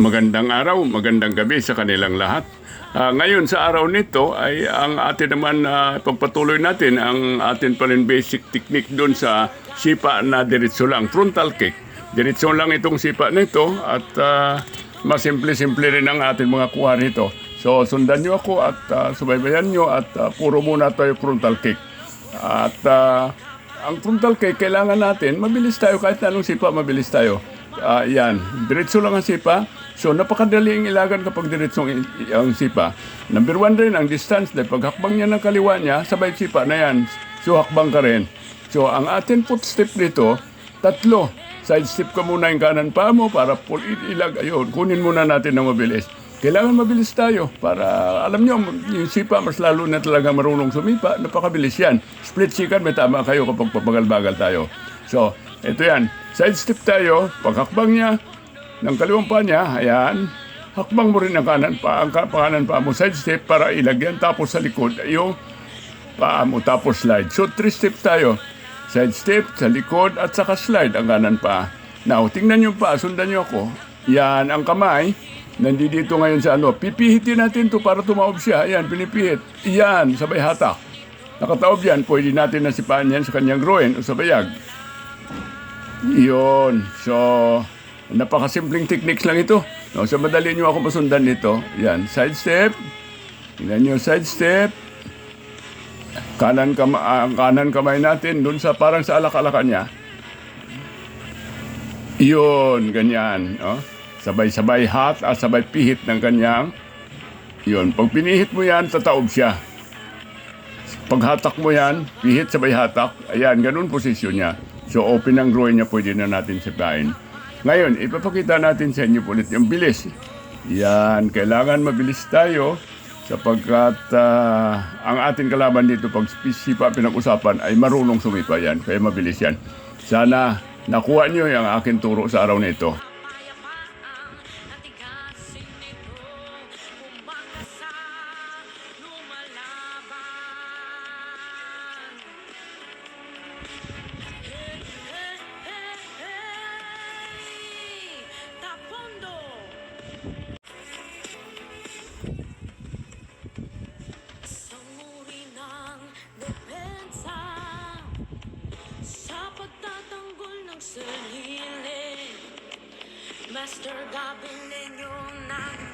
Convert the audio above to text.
Magandang araw, magandang gabi sa kanilang lahat. Ngayon sa araw nito ay ang atin naman pagpatuloy natin ang atin pa rin basic technique doon sa sipa na diretso lang, frontal kick. Diretso lang itong sipa nito at masimple-simple rin ang atin mga kuha nito. So sundan nyo ako at subaybayan nyo at puro muna tayo frontal kick. At ang frontal kick kailangan natin, mabilis tayo kahit anong sipa, mabilis tayo. Yan, diretso lang ang sipa. So, napakadali ang ilagan kapag diretsong ang sipa. Number 1 rin, ang distance. Dahil paghakbang niya ng kaliwa niya, sabay sipa na yan. So, hakbang ka rin. So, ang ating footstep dito, 3. Side step ka muna yung kanan pa mo para ilag. Ayun, kunin muna natin ng mabilis. Kailangan mabilis tayo para, alam nyo, yung sipa, mas lalo na talaga marunong sumipa. Napakabilis yan. Split second, may tama kayo kapag pabagal-bagal tayo. So, ito yan. Side step tayo. Paghakbang niya, ng kaliwang pa niya, ayan, hakbang mo rin ang kanan pa mo, side step para ilagyan, tapos sa likod, yung paa mo, tapos slide. So, 3 steps tayo. Side step, sa likod, at saka slide ang kanan pa. Now, tingnan nyo pa, sundan nyo ako. Yan, ang kamay, nandito ngayon sa pipihitin natin to para tumaob siya. Ayan, pinipihit. Yan, sabay hatak. Nakataob yan, pwede natin nasipaan yan sa kanyang groin o sa bayag. Yun, so, napakasimpleng techniques lang ito. No, so madali nyo ako masundan nito. Yan, side step. Tingnan nyo, side step. Kanan kamay natin dun sa parang sa alak-alakan niya. Yun, ganyan. No? Sabay-sabay sabay pihit ng kanyang. Yun, pag pinihit mo yan, tataob siya. Pag hatak mo yan, pihit sabay hatak. Ayan, ganun posisyon niya. So open ang groin niya, pwede na natin sipain. Ngayon, ipapakita natin sa inyo ulit yung bilis. Yan, kailangan mabilis tayo sapagkat ang ating kalaban dito pag sipa pinag-usapan ay marunong sumipa yan. Kaya mabilis yan. Sana nakuha nyo yung aking turo sa araw na ito. Master Gabilinyo ng